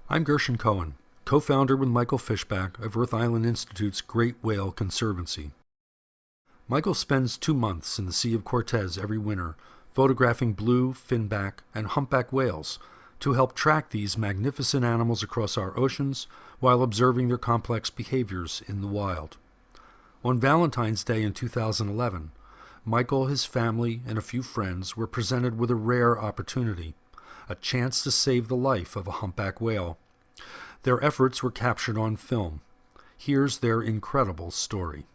I'm Gershon Cohen, co-founder with Michael Fishback of Earth Island Institute's Great Whale Conservancy. Michael spends 2 months in the Sea of Cortez every winter, photographing blue, finback, and humpback whales to help track these magnificent animals across our oceans while observing their complex behaviors in the wild. On Valentine's Day in 2011, Michael, his family, and a few friends were presented with a rare opportunity, a chance to save the life of a humpback whale. Their efforts were captured on film. Here's their incredible story.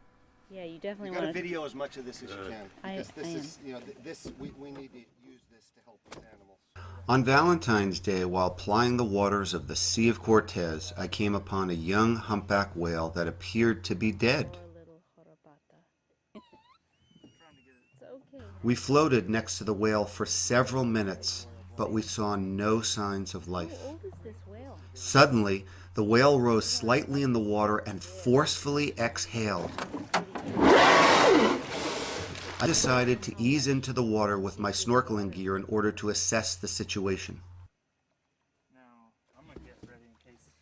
Yeah, you definitely want to video as much of this as you can. We need to use this to help these animals. On Valentine's Day, while plying the waters of the Sea of Cortez, I came upon a young humpback whale that appeared to be dead. We floated next to the whale for several minutes, but we saw no signs of life. How old is this whale? Suddenly, the whale rose slightly in the water and forcefully exhaled. I decided to ease into the water with my snorkeling gear in order to assess the situation.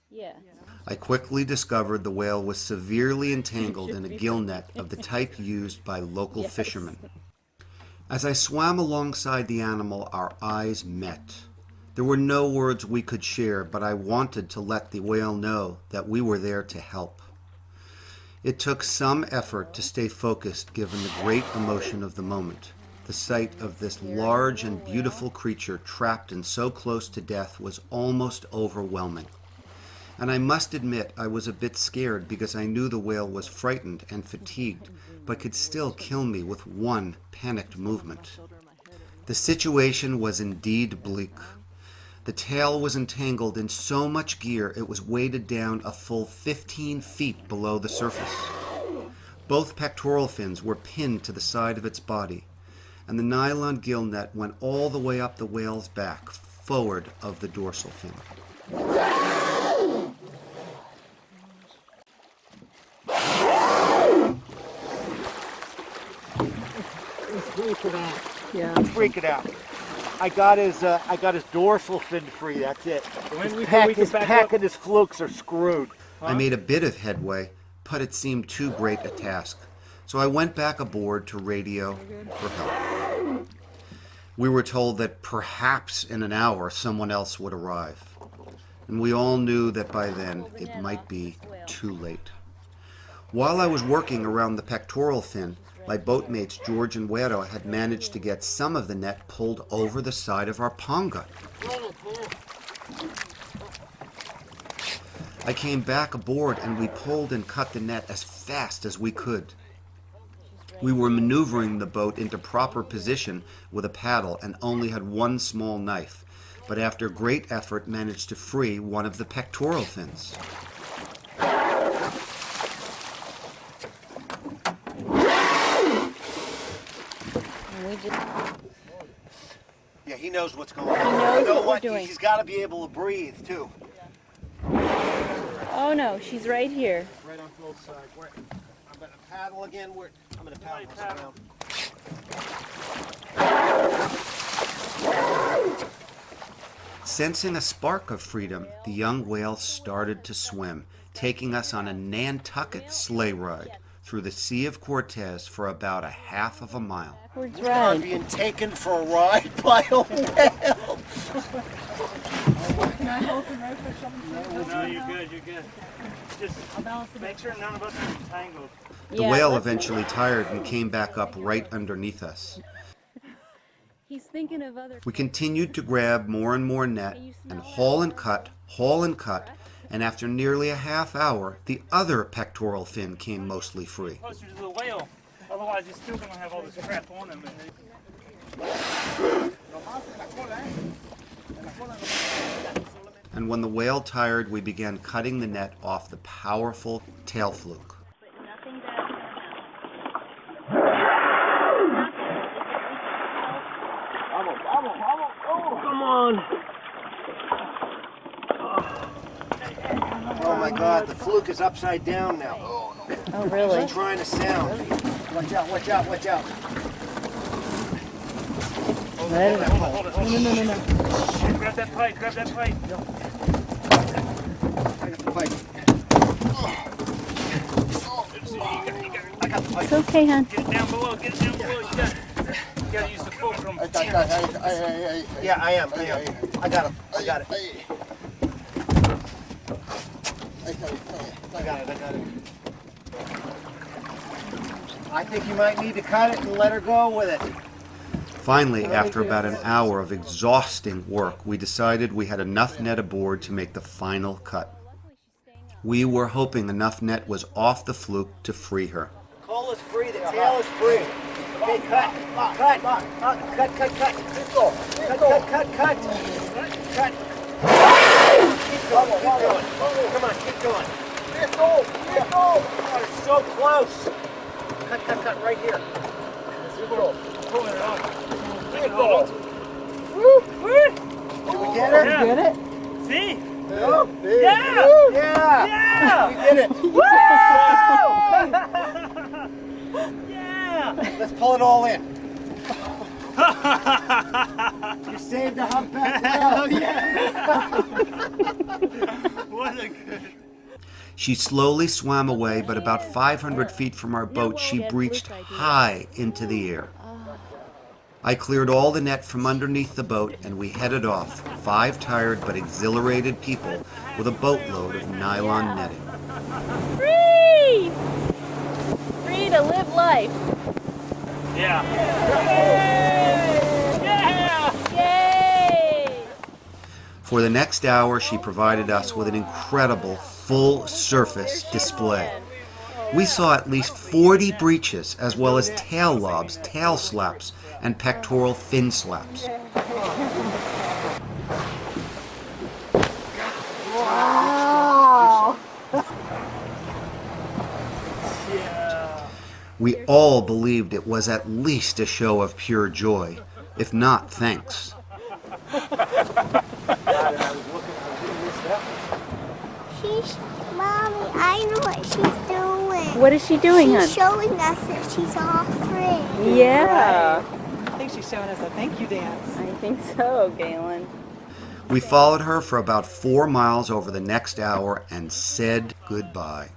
Yeah. I quickly discovered the whale was severely entangled in a gill net of the type used by local fishermen. As I swam alongside the animal, our eyes met. There were no words we could share, but I wanted to let the whale know that we were there to help. It took some effort to stay focused given the great emotion of the moment. The sight of this large and beautiful creature trapped and so close to death was almost overwhelming. And I must admit I was a bit scared because I knew the whale was frightened and fatigued, but could still kill me with one panicked movement. The situation was indeed bleak. The tail was entangled in so much gear it was weighted down a full 15 feet below the surface. Both pectoral fins were pinned to the side of its body, and the nylon gill net went all the way up the whale's back, forward of the dorsal fin. Freak it out. I got his dorsal fin free. That's it. His pack and his flukes are screwed. I made a bit of headway, but it seemed too great a task, so I went back aboard to radio for help. We were told that perhaps in an hour someone else would arrive, and we all knew that by then it might be too late. While I was working around the pectoral fin, my boatmates George and Wero had managed to get some of the net pulled over the side of our ponga. I came back aboard and we pulled and cut the net as fast as we could. We were maneuvering the boat into proper position with a paddle and only had one small knife, but after great effort managed to free one of the pectoral fins. Yeah, he knows what's going on. He knows You know what we're doing. He's got to be able to breathe too. Oh no, she's right here. Right on both sides. I'm going to paddle again. I'm going to paddle this around. Sensing a spark of freedom, the young whale started to swim, taking us on a Nantucket sleigh ride through the Sea of Cortez for about a half of a mile. Backwards We're ride. being taken for a ride by a whale. No, you're good. Just make sure none of us are entangled. The whale eventually tired and came back up right underneath us. He's thinking of other. We continued to grab more and more net and haul and cut, and after nearly a half hour, the other pectoral fin came mostly free. Closer to the whale. Otherwise, he's still going to have all this crap on him. And when the whale tired, we began cutting the net off the powerful tail fluke. Come on. Oh my God, the fluke is upside down now. Oh really? He's trying to sound. Watch out. Let it. Hold it. No. Grab that pipe. pike. It's okay, hon. Get it down below. Get it down below. You gotta use the fulcrum. Yeah, I am. I got him. I got it. I got it. I think you might need to cut it and let her go with it. Finally, after about an hour of exhausting work, we decided we had enough net aboard to make the final cut. We were hoping enough net was off the fluke to free her. Call is free, the tail is free. Okay, cut. Cut. Keep going. Cut. Keep going. Come on, keep going. Let go. Oh, it's so close. Cut, right here. Pulling it off. Let go. Did we get her? Yeah. Get it? See? Yeah. We did it. Yeah! Let's pull it all in. You saved the humpback whale. What a good. She slowly swam away, but about 500 feet from our boat, she breached high into the air. I cleared all the net from underneath the boat, and we headed off, 5 tired but exhilarated people with a boatload of nylon netting. Free! Free to live life. Yeah. Yay! For the next hour, she provided us with an incredible full-surface display. We saw at least 40 breaches, as well as tail lobs, tail slaps, and pectoral fin slaps. We all believed it was at least a show of pure joy, if not thanks. Mommy, I know what she's doing. What is she doing, hon? She's showing us that she's all free. Yeah. I think she's showing us a thank you dance. I think so, Galen. We followed her for about 4 miles over the next hour and said goodbye.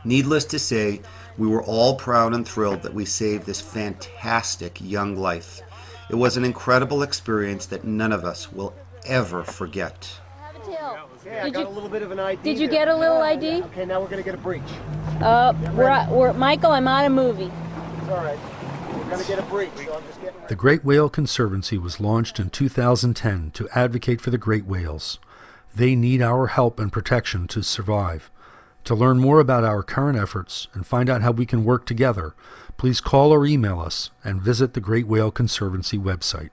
Needless to say, we were all proud and thrilled that we saved this fantastic young life. It was an incredible experience that none of us will ever forget. Okay, I got a little bit of an ID. Did you there. get a little ID? Okay, now we're gonna get a breach. We're Michael, I'm on a movie. It's all right. We're gonna get a breach, so I'm just getting. The Great Whale Conservancy was launched in 2010 to advocate for the great whales. They need our help and protection to survive. To learn more about our current efforts and find out how we can work together, please call or email us and visit the Great Whale Conservancy website.